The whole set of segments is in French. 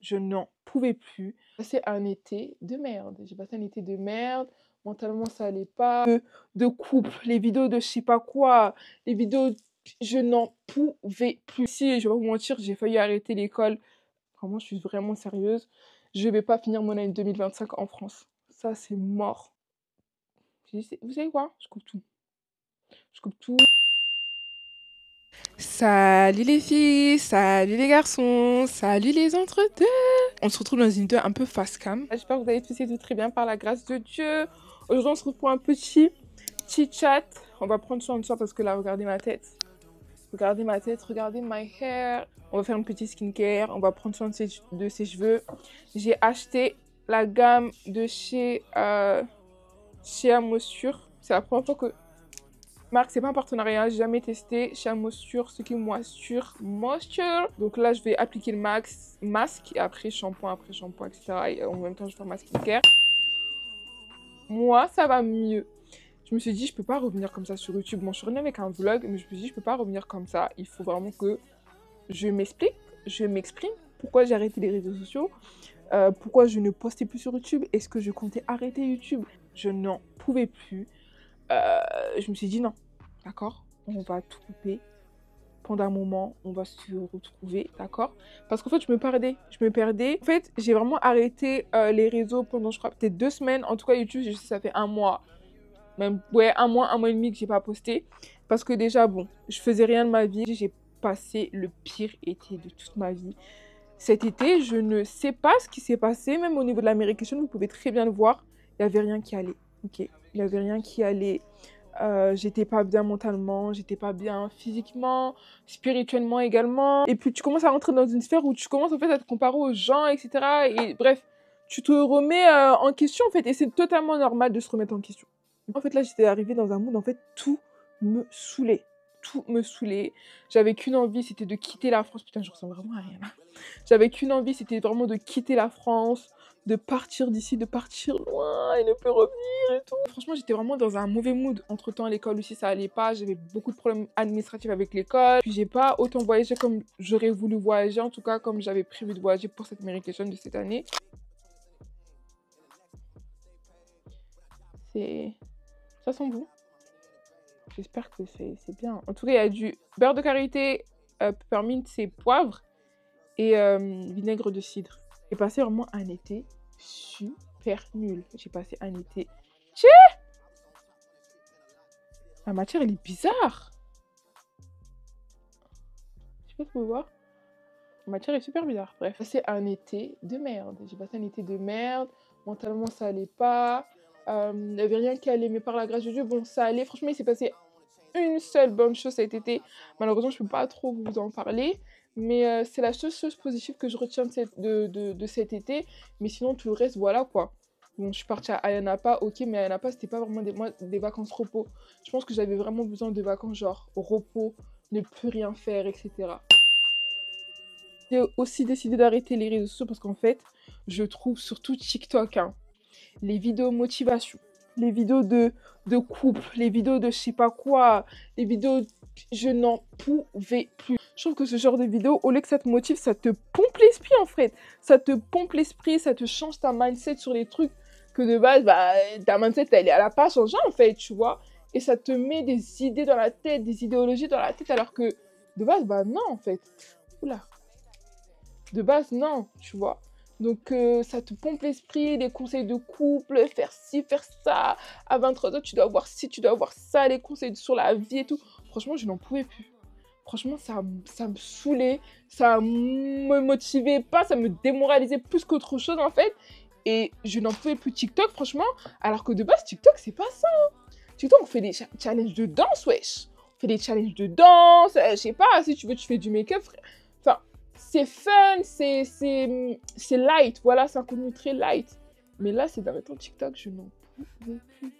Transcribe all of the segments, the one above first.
Je n'en pouvais plus. J'ai passé un été de merde. J'ai passé un été de merde. Mentalement, ça allait pas. De couple, les vidéos de je sais pas quoi, les vidéos, je n'en pouvais plus. Si, je vais pas vous mentir, j'ai failli arrêter l'école. Vraiment, je suis vraiment sérieuse. Je vais pas finir mon année 2025 en France. Ça, c'est mort. J'ai dit, vous savez quoi? Je coupe tout. Je coupe tout. Salut les filles, salut les garçons, salut les entre-deux. On se retrouve dans une vidéo un peu face cam. J'espère que vous allez tous et toutes très bien par la grâce de Dieu. Aujourd'hui, on se retrouve pour un petit chat. On va prendre soin de soi parce que là, regardez ma tête. Regardez ma tête, regardez my hair. On va faire un petit skincare, on va prendre soin de ses cheveux. J'ai acheté la gamme de chez Moisture. C'est la première fois que... Marque, c'est pas un partenariat, j'ai jamais testé. Chez Moisture, ce qui moisture. Donc là, je vais appliquer le masque et après shampoing, etc. Et en même temps, je vais faire ma skincare. Moi, ça va mieux. Je me suis dit, je peux pas revenir comme ça sur YouTube. Bon, je suis revenue avec un vlog, mais je me suis dit, je peux pas revenir comme ça. Il faut vraiment que je m'explique, je m'exprime. Pourquoi j'ai arrêté les réseaux sociaux, pourquoi je ne postais plus sur YouTube, est-ce que je comptais arrêter YouTube? Je n'en pouvais plus. Je me suis dit non, d'accord, on va tout couper. Pendant un moment, on va se retrouver, d'accord? Parce qu'en fait, je me perdais. En fait, j'ai vraiment arrêté les réseaux pendant, je crois, peut-être 2 semaines. En tout cas, YouTube, je sais, ça fait un mois. Même, ouais, un mois et demi que j'ai pas posté. Parce que déjà, bon, je faisais rien de ma vie. J'ai passé le pire été de toute ma vie. Cet été, je ne sais pas ce qui s'est passé. Même au niveau de l'Américation, vous pouvez très bien le voir. Il n'y avait rien qui allait. Ok, il n'y avait rien qui allait. J'étais pas bien mentalement, j'étais pas bien physiquement, spirituellement également. Et puis tu commences à rentrer dans une sphère où tu commences en fait à te comparer aux gens, etc. Et bref, tu te remets en question en fait. Et c'est totalement normal de se remettre en question. En fait là, j'étais arrivée dans un mood, en fait, tout me saoulait. Tout me saoulait. J'avais qu'une envie, c'était de quitter la France. Putain, je ressemble vraiment à rien là. J'avais qu'une envie, c'était vraiment de quitter la France, de partir d'ici, de partir loin et ne plus revenir et tout. Franchement, j'étais vraiment dans un mauvais mood. Entre-temps, à l'école aussi, ça allait pas. J'avais beaucoup de problèmes administratifs avec l'école. Puis j'ai pas autant voyagé comme j'aurais voulu voyager, en tout cas comme j'avais prévu de voyager pour cette Americation de cette année. Ça sent bon. J'espère que c'est bien. En tout cas, il y a du beurre de karité, peppermint, c'est poivre et vinaigre de cidre. J'ai passé vraiment un été super nul. J'ai passé un été... La matière, elle est bizarre. Je sais pas si vous pouvez voir. La matière est super bizarre. Bref, j'ai passé un été de merde. J'ai passé un été de merde. Mentalement, ça allait pas. Il n'y avait rien qui allait, mais par la grâce de Dieu, bon, ça allait. Franchement, il s'est passé une seule bonne chose cet été. Malheureusement, je peux pas trop vous en parler. Mais c'est la seule chose positive que je retiens de cet été. Mais sinon, tout le reste, voilà quoi. Bon, je suis partie à Ayia Napa, ok, mais Ayia Napa, c'était pas vraiment des vacances repos. Je pense que j'avais vraiment besoin de vacances genre repos, ne plus rien faire, etc. J'ai aussi décidé d'arrêter les réseaux sociaux parce qu'en fait, je trouve surtout TikTok, hein, les vidéos motivation, les vidéos de couple, les vidéos de je sais pas quoi, les vidéos... Je n'en pouvais plus. Je trouve que ce genre de vidéo, au lieu que ça te motive, ça te pompe l'esprit en fait. Ça te pompe l'esprit, ça te change ta mindset sur les trucs que de base, bah, ta mindset, elle est à la pas changée en fait, tu vois. Et ça te met des idées dans la tête, des idéologies dans la tête, alors que de base, bah non en fait. Oula. De base, non, tu vois. Donc, ça te pompe l'esprit, des conseils de couple, faire ci, faire ça. À 23 ans, tu dois avoir ci, tu dois avoir ça, les conseils sur la vie et tout. Franchement, je n'en pouvais plus. Franchement, ça me saoulait, ça me motivait pas, ça me démoralisait plus qu'autre chose en fait. Et je n'en pouvais plus TikTok, franchement. Alors que de base, TikTok, c'est pas ça. Hein. TikTok, on fait des challenges de danse, wesh. On fait des challenges de danse, je sais pas, si tu veux, tu fais du make-up, frère. Enfin, c'est fun, c'est light, voilà, c'est un contenu très light. Mais là, ces derniers temps, TikTok, je n'en pouvais plus.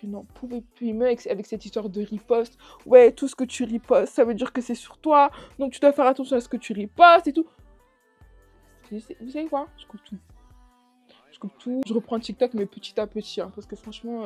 Je n'en pouvais plus. Même avec cette histoire de riposte. Ouais, tout ce que tu ripostes, ça veut dire que c'est sur toi. Donc tu dois faire attention à ce que tu ripostes et tout. Vous savez quoi? Je coupe tout. Je coupe tout. Je reprends TikTok, mais petit à petit. Hein, parce que franchement,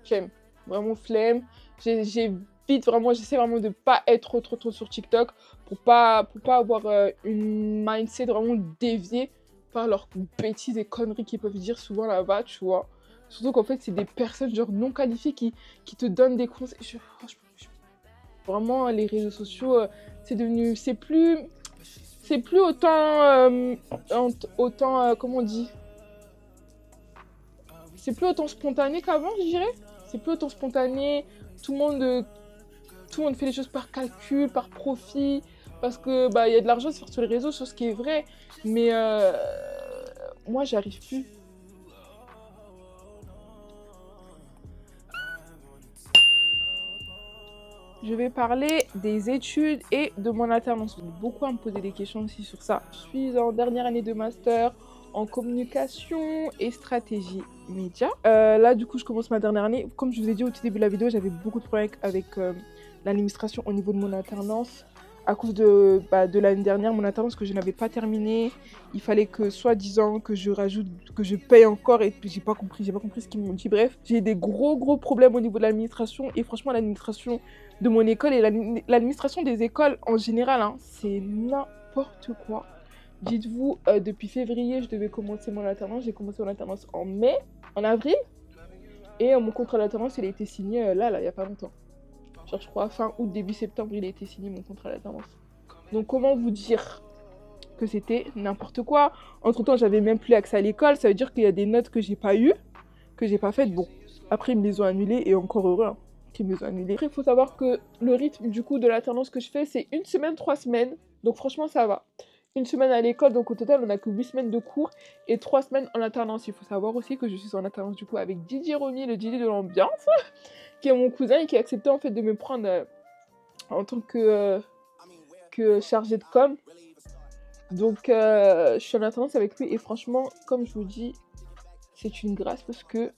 j'aime. Vraiment flemme. J'ai vite, vraiment, j'essaie vraiment de pas être trop sur TikTok pour pas avoir une mindset vraiment déviée par leurs bêtises et conneries qu'ils peuvent dire souvent là-bas, tu vois. Surtout qu'en fait, c'est des personnes genre non qualifiées qui te donnent des conseils. Vraiment, les réseaux sociaux, c'est devenu, c'est plus autant, comment on dit, c'est plus autant spontané qu'avant, je dirais. C'est plus autant spontané. Tout le monde fait les choses par calcul, par profit, parce que bah il y a de l'argent à se faire sur les réseaux, chose qui est vrai. Mais moi, j'arrive plus. Je vais parler des études et de mon alternance. Beaucoup à me poser des questions aussi sur ça. Je suis en dernière année de master en communication et stratégie média. Là, du coup, je commence ma dernière année. Comme je vous ai dit au tout début de la vidéo, j'avais beaucoup de problèmes avec l'administration au niveau de mon alternance. À cause de l'année dernière, mon alternance que je n'avais pas terminée, il fallait que, soi-disant, que je rajoute, que je paye encore, et puis j'ai pas compris ce qu'ils m'ont dit. Bref, j'ai des gros problèmes au niveau de l'administration, et franchement, l'administration de mon école et l'administration des écoles en général, hein, c'est n'importe quoi. Dites-vous, depuis février, je devais commencer mon alternance. J'ai commencé mon alternance en avril, et mon contrat d'alternance, il a été signé là, il y a pas longtemps. Genre, je crois, fin août, début septembre, il a été signé mon contrat d'alternance. Donc, comment vous dire que c'était n'importe quoi? Entre-temps, j'avais même plus accès à l'école. Ça veut dire qu'il y a des notes que j'ai pas eues, que j'ai pas faites. Bon, après, ils me les ont annulées, et encore heureux hein, qu'ils me les ont annulées. Après, il faut savoir que le rythme, du coup, de l'alternance que je fais, c'est 1 semaine, 3 semaines. Donc, franchement, ça va. 1 semaine à l'école, donc au total, on a que 8 semaines de cours et 3 semaines en alternance. Il faut savoir aussi que je suis en alternance, du coup, avec Didier Romy, le Didier de l'ambiance, qui est mon cousin et qui a accepté en fait de me prendre en tant que chargé de com. Donc je suis en alternance avec lui et franchement, comme je vous dis, c'est une grâce parce que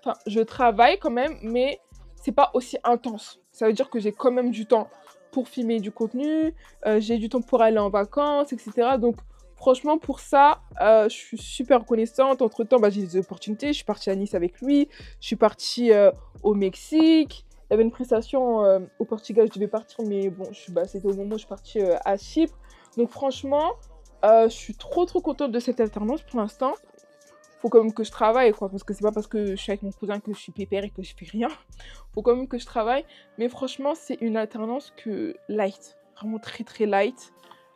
enfin, je travaille quand même, mais c'est pas aussi intense. Ça veut dire que j'ai quand même du temps pour filmer du contenu, j'ai du temps pour aller en vacances, etc. Donc franchement, pour ça, je suis super reconnaissante. Entre-temps, j'ai des opportunités. Je suis partie à Nice avec lui. Je suis partie au Mexique. Il y avait une prestation au Portugal. Je devais partir, mais bon, c'était au moment où je suis partie à Chypre. Donc franchement, je suis trop contente de cette alternance pour l'instant. Faut quand même que je travaille, quoi. Parce que c'est pas parce que je suis avec mon cousin que je suis pépère et que je fais rien. Faut quand même que je travaille. Mais franchement, c'est une alternance light. Vraiment très light.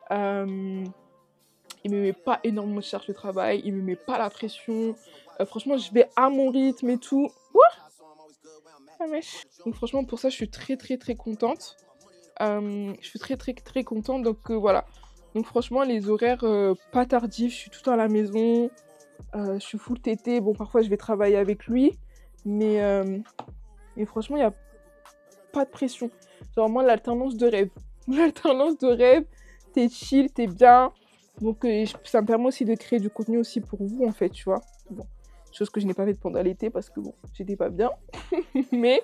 Il me met pas énormément de charge de travail, il me met pas la pression. Franchement, je vais à mon rythme et tout. Donc franchement, pour ça, je suis très contente. Je suis très contente. Donc voilà. Donc franchement, les horaires pas tardifs, je suis tout le temps à la maison. Je suis full TT. Bon, parfois, je vais travailler avec lui. Mais franchement, il n'y a pas de pression. Genre, moi, l'alternance de rêve. L'alternance de rêve, t'es chill, t'es bien. Donc, ça me permet aussi de créer du contenu aussi pour vous, en fait, tu vois. Bon, chose que je n'ai pas faite pendant l'été parce que, bon, j'étais pas bien. Mais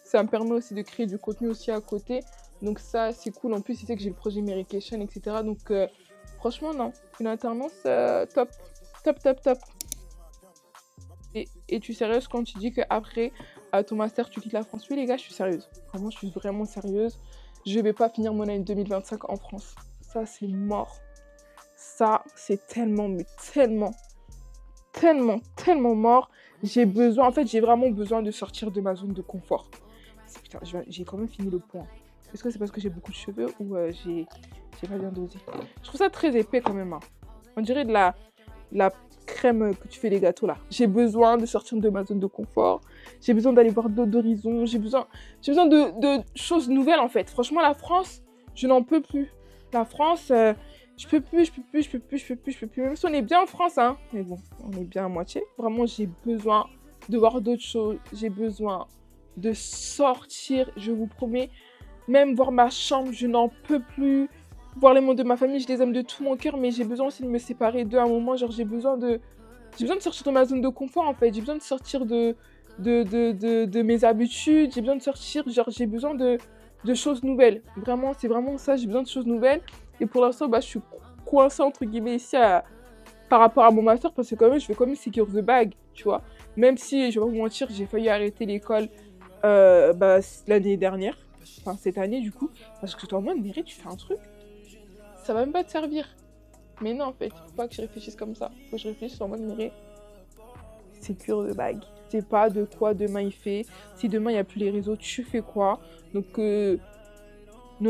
ça me permet aussi de créer du contenu aussi à côté. Donc, ça, c'est cool. En plus, c'est que j'ai le projet Merication, etc. Donc, franchement, non. Une alternance top. Top. Et tu es sérieuse quand tu dis qu'après ton master, tu quittes la France? Oui, les gars, je suis sérieuse. Vraiment, je suis vraiment sérieuse. Je vais pas finir mon année 2025 en France. Ça, c'est mort. Ça, c'est tellement mort. J'ai vraiment besoin de sortir de ma zone de confort. Putain, j'ai quand même fini le point. Est-ce que c'est parce que j'ai beaucoup de cheveux ou j'ai pas bien dosé? Je trouve ça très épais quand même. Hein. On dirait de la crème que tu fais les gâteaux là. J'ai besoin de sortir de ma zone de confort. J'ai besoin d'aller voir d'autres horizons. J'ai besoin de choses nouvelles en fait. Franchement, la France, je n'en peux plus. La France, je peux plus. Même si on est bien en France, hein. Mais bon, on est bien à moitié. Vraiment, j'ai besoin de voir d'autres choses. J'ai besoin de sortir, je vous promets. Même voir ma chambre, je n'en peux plus. Voir les membres de ma famille, je les aime de tout mon cœur, mais j'ai besoin aussi de me séparer d'eux à un moment. Genre, j'ai besoin de sortir de ma zone de confort, en fait. J'ai besoin de sortir de mes habitudes. J'ai besoin de sortir, genre, j'ai besoin de choses nouvelles. Vraiment, c'est vraiment ça, j'ai besoin de choses nouvelles. Et pour l'instant, je suis coincée, entre guillemets, ici par rapport à mon master, parce que quand même, je vais quand même secure the bag, tu vois. Même si, je vais pas vous mentir, j'ai failli arrêter l'école l'année dernière, enfin cette année du coup, parce que j'étais en mode, Méré, tu fais un truc, ça va même pas te servir. Mais non, en fait, faut pas que je réfléchisse comme ça. Faut que je réfléchisse en mode, Méré, c'est cure de bague. Tu sais pas de quoi demain il fait. Si demain il n'y a plus les réseaux, tu fais quoi? Donc, ne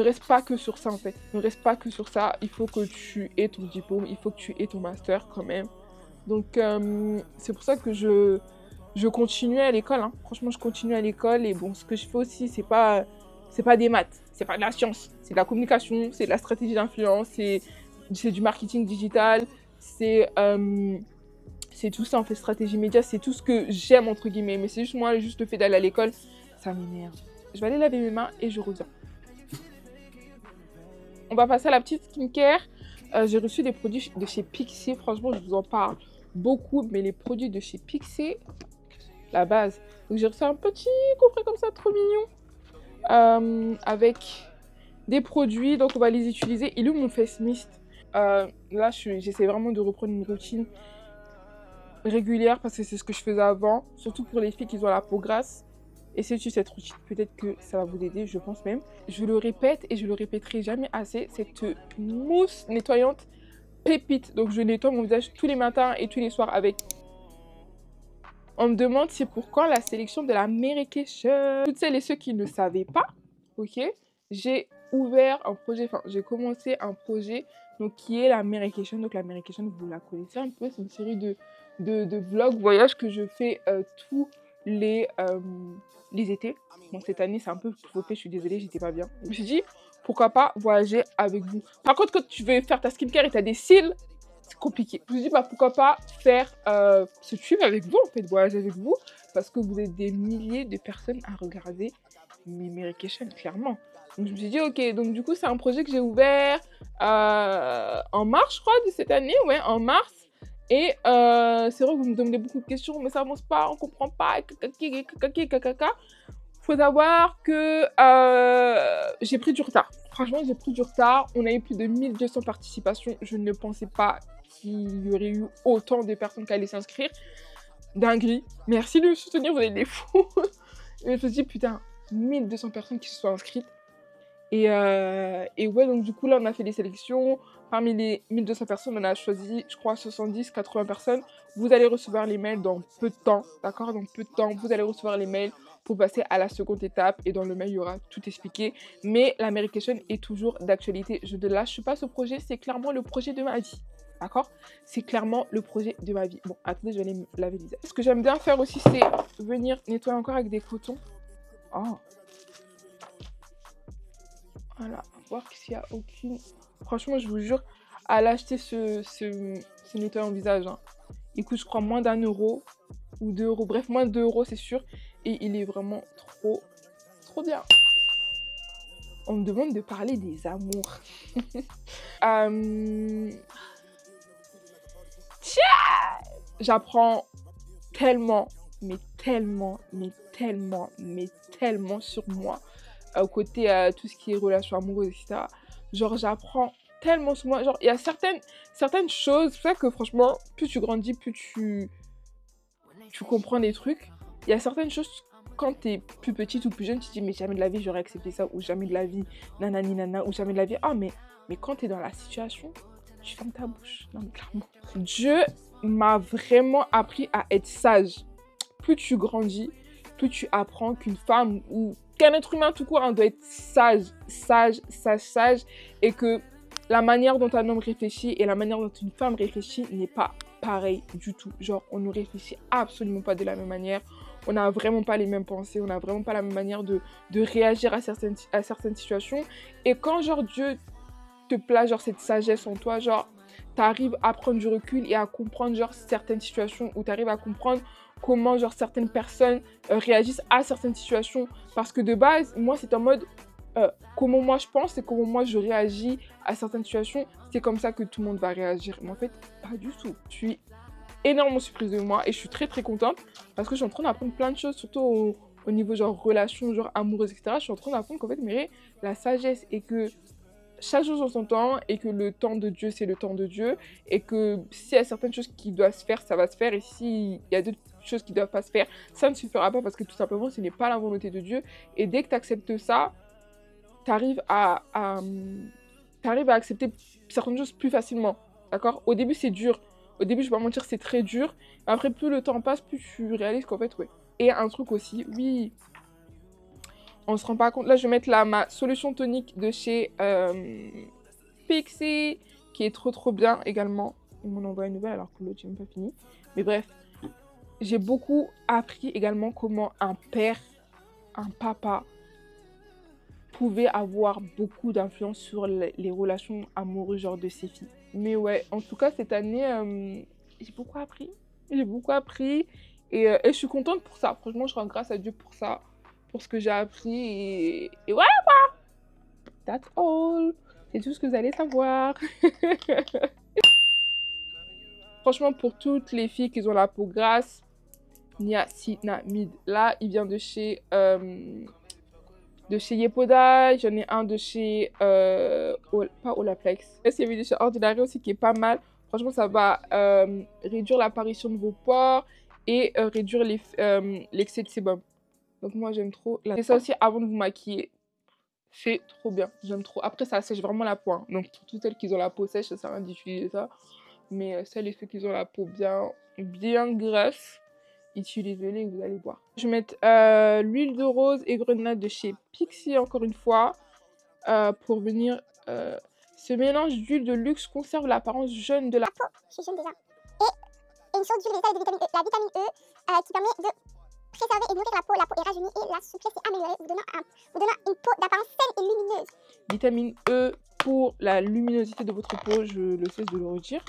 reste pas que sur ça en fait. Ne reste pas que sur ça. Il faut que tu aies ton diplôme, il faut que tu aies ton master quand même. Donc, c'est pour ça que je continue à l'école. Hein. Franchement, je continue à l'école. Et bon, ce que je fais aussi, c'est pas des maths, c'est pas de la science, c'est de la communication, c'est de la stratégie d'influence, c'est du marketing digital, c'est tout ça en fait, stratégie média, c'est tout ce que j'aime entre guillemets. Mais c'est juste moi, juste le fait d'aller à l'école, ça m'énerve. Je vais aller laver mes mains et je reviens. On va passer à la petite skincare. J'ai reçu des produits de chez Pixi. Franchement, je vous en parle beaucoup. Mais les produits de chez Pixi, la base. Donc, j'ai reçu un petit coffret comme ça, trop mignon. Avec des produits. Donc, on va les utiliser. Il est où mon face mist? Là, j'essaie vraiment de reprendre une routine régulière parce que c'est ce que je faisais avant. Surtout pour les filles qui ont la peau grasse. Essayez de suivre cette routine, peut-être que ça va vous aider, je pense même. Je le répète et je le répéterai jamais assez, cette mousse nettoyante pépite. Donc je nettoie mon visage tous les matins et tous les soirs avec. On me demande c'est pour quand la sélection de la Merikation. Toutes celles et ceux qui ne savaient pas, ok, j'ai ouvert un projet, enfin j'ai commencé un projet donc, qui est la Merikation. Donc la Merikation, vous la connaissez un peu, c'est une série de vlogs, voyages que je fais tous les étés. Bon, cette année, c'est un peu flopé, je suis désolée, j'étais pas bien. Je me suis dit, pourquoi pas voyager avec vous. Par contre, quand tu veux faire ta skincare et tu as des cils, c'est compliqué. Je me suis dit, pourquoi pas faire ce tube avec vous, en fait, voyager avec vous, parce que vous êtes des milliers de personnes à regarder mes Merikation, clairement. Donc, je me suis dit, ok, donc du coup, c'est un projet que j'ai ouvert en mars, je crois, de cette année, ouais, en mars. Et c'est vrai que vous me demandez beaucoup de questions, mais ça avance pas, on comprend pas, faut savoir que j'ai pris du retard. Franchement, j'ai pris du retard. On a eu plus de 1200 participations. Je ne pensais pas qu'il y aurait eu autant de personnes qui allaient s'inscrire. Dinguerie. Merci de me soutenir, vous êtes des fous. Et je me suis dit, putain, 1200 personnes qui se sont inscrites. Et ouais, donc du coup, là, on a fait des sélections. Parmi les 1200 personnes, on a choisi, je crois, 70, 80 personnes. Vous allez recevoir les mails dans peu de temps, d'accord? Dans peu de temps, vous allez recevoir les mails pour passer à la seconde étape. Et dans le mail, il y aura tout expliqué. Mais la Merikation est toujours d'actualité. Je ne lâche pas ce projet. C'est clairement le projet de ma vie. D'accord? C'est clairement le projet de ma vie. Bon, attendez, je vais aller me laver le visage. Ce que j'aime bien faire aussi, c'est venir nettoyer encore avec des cotons. Oh! Voilà, voir s'il n'y a aucune... Franchement, je vous jure, à l'acheter ce nettoyant visage, hein. Il coûte, je crois, moins d'1 euro ou 2 euros. Bref, moins de 2 euros, c'est sûr. Et il est vraiment trop bien. On me demande de parler des amours. J'apprends tellement, mais tellement sur moi. Côté tout ce qui est relations amoureuses, etc. Genre, j'apprends tellement sur moi. Genre, il y a certaines choses. C'est pour ça que, franchement, plus tu grandis, plus tu comprends des trucs. Il y a certaines choses, quand t'es plus petite ou plus jeune, tu te dis, mais jamais de la vie, j'aurais accepté ça. Ou jamais de la vie, nanani, nana. Ou jamais de la vie. Ah, mais quand t'es dans la situation, tu fermes ta bouche. Non, mais clairement. Dieu m'a vraiment appris à être sage. Plus tu grandis, plus tu apprends qu'une femme ou qu'un être humain tout court, doit être sage, et que la manière dont un homme réfléchit et la manière dont une femme réfléchit n'est pas pareil du tout. Genre, on ne réfléchit absolument pas de la même manière, on n'a vraiment pas les mêmes pensées, on n'a vraiment pas la même manière de réagir à certaines situations. Et quand, genre, Dieu te place, genre, cette sagesse en toi, genre, t'arrives à prendre du recul et à comprendre, genre, certaines situations, ou t'arrives à comprendre comment, genre, certaines personnes réagissent à certaines situations. Parce que de base, moi, c'est en mode comment moi je pense et comment moi je réagis à certaines situations. C'est comme ça que tout le monde va réagir. Mais en fait, pas du tout. Je suis énormément surprise de moi et je suis très contente parce que je suis en train d'apprendre plein de choses, surtout au niveau, genre, relations, genre, amoureuses, etc. Je suis en train d'apprendre qu'en fait, mais la sagesse et que chaque chose en son temps et que le temps de Dieu, c'est le temps de Dieu et que s'il y a certaines choses qui doivent se faire, ça va se faire et s'il y a d'autres choses qui ne doivent pas se faire, ça ne se fera pas parce que tout simplement, ce n'est pas la volonté de Dieu. Et dès que tu acceptes ça, tu arrives à accepter certaines choses plus facilement, d'accord? Au début, c'est dur. Au début, je vais pas mentir, c'est très dur. Après, plus le temps passe, plus tu réalises qu'en fait, ouais. Et un truc aussi, oui, on se rend pas compte. Là, je vais mettre là ma solution tonique de chez Pixie, qui est trop bien également. Ils m'en envoient une nouvelle alors que l'autre, j'ai même pas fini. Mais bref, j'ai beaucoup appris également comment un père, un papa, pouvait avoir beaucoup d'influence sur les relations amoureuses genre de ses filles. Mais ouais, en tout cas, cette année, j'ai beaucoup appris. J'ai beaucoup appris et je suis contente pour ça. Franchement, je rends grâce à Dieu pour ça, pour ce que j'ai appris et ouais, that's all. C'est tout ce que vous allez savoir. Franchement, pour toutes les filles qui ont la peau grasse, niacinamide. Là, il vient de chez Yepoda, j'en ai un de chez, pas Olaplex. Il y avait de chez Ordinary aussi qui est pas mal. Franchement, ça va réduire l'apparition de vos pores et réduire l'excès de sébum. Donc moi, j'aime trop. Et ça aussi avant de vous maquiller. C'est trop bien, j'aime trop. Après, ça sèche vraiment la peau. Hein. Donc pour toutes celles qui ont la peau sèche, ça sert à rien d'utiliser ça. Mais celles et ceux qui ont la peau bien grasse, utilisez-les, vous allez voir. Je vais mettre l'huile de rose et grenade de chez Pixie, encore une fois, pour venir... ce mélange d'huile de luxe conserve l'apparence jeune de la peau. Je suis jeune déjà. Et une source d'huile végétale de vitamine E, la vitamine E, qui permet de préserver et nourrir la peau est rajeunie et la souplesse est améliorée, vous donnant une peau d'apparence saine et lumineuse. Vitamine E pour la luminosité de votre peau, je le cesse de le redire.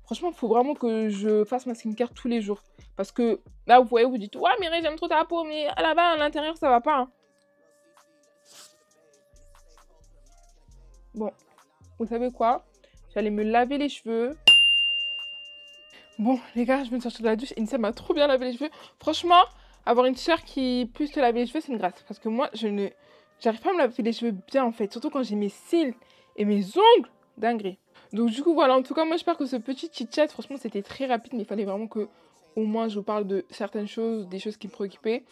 Franchement, il faut vraiment que je fasse ma skincare tous les jours. Parce que là, vous voyez, vous dites « Ouais, Mireille, j'aime trop ta peau, mais là-bas, à l'intérieur, ça va pas. Hein. » Bon, vous savez quoi? J'allais me laver les cheveux. Bon, les gars, je viens de sortir de la douche. Inissa m'a trop bien lavé les cheveux. Franchement, avoir une soeur qui puisse te laver les cheveux, c'est une grâce. Parce que moi, j'arrive pas à me laver les cheveux bien, en fait. Surtout quand j'ai mes cils et mes ongles. Dinguerie. Donc du coup, voilà. En tout cas, moi, j'espère que ce petit chit-chat, franchement, c'était très rapide. Mais il fallait vraiment que, au moins, je vous parle de certaines choses, des choses qui me préoccupaient.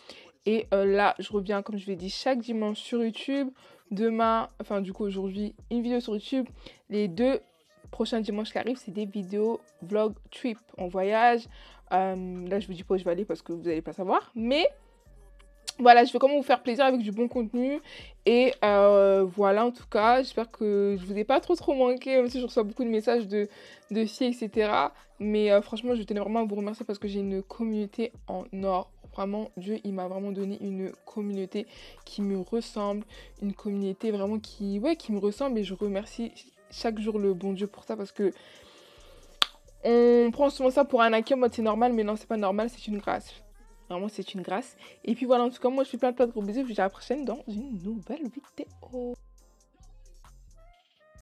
Et là, je reviens, comme je l'ai dit, chaque dimanche sur YouTube. Demain, enfin, du coup, aujourd'hui, une vidéo sur YouTube. Les 2 prochains dimanches qui arrivent, c'est des vidéos vlog trip en voyage. Là, je vous dis pas où je vais aller parce que vous n'allez pas savoir. Mais voilà, je vais comment vous faire plaisir avec du bon contenu. Et voilà, en tout cas, j'espère que je vous ai pas trop manqué, même si je reçois beaucoup de messages de filles, etc. Mais franchement, je tenais vraiment à vous remercier parce que j'ai une communauté en or. Vraiment, Dieu, il m'a vraiment donné une communauté qui me ressemble. Une communauté vraiment qui me ressemble. Et je remercie chaque jour le bon Dieu pour ça parce que on prend souvent ça pour un acquis en mode c'est normal, mais non, c'est pas normal, c'est une grâce. Vraiment, c'est une grâce. Et puis voilà, en tout cas, moi, je fais plein de gros bisous. Je vous dis à la prochaine dans une nouvelle vidéo.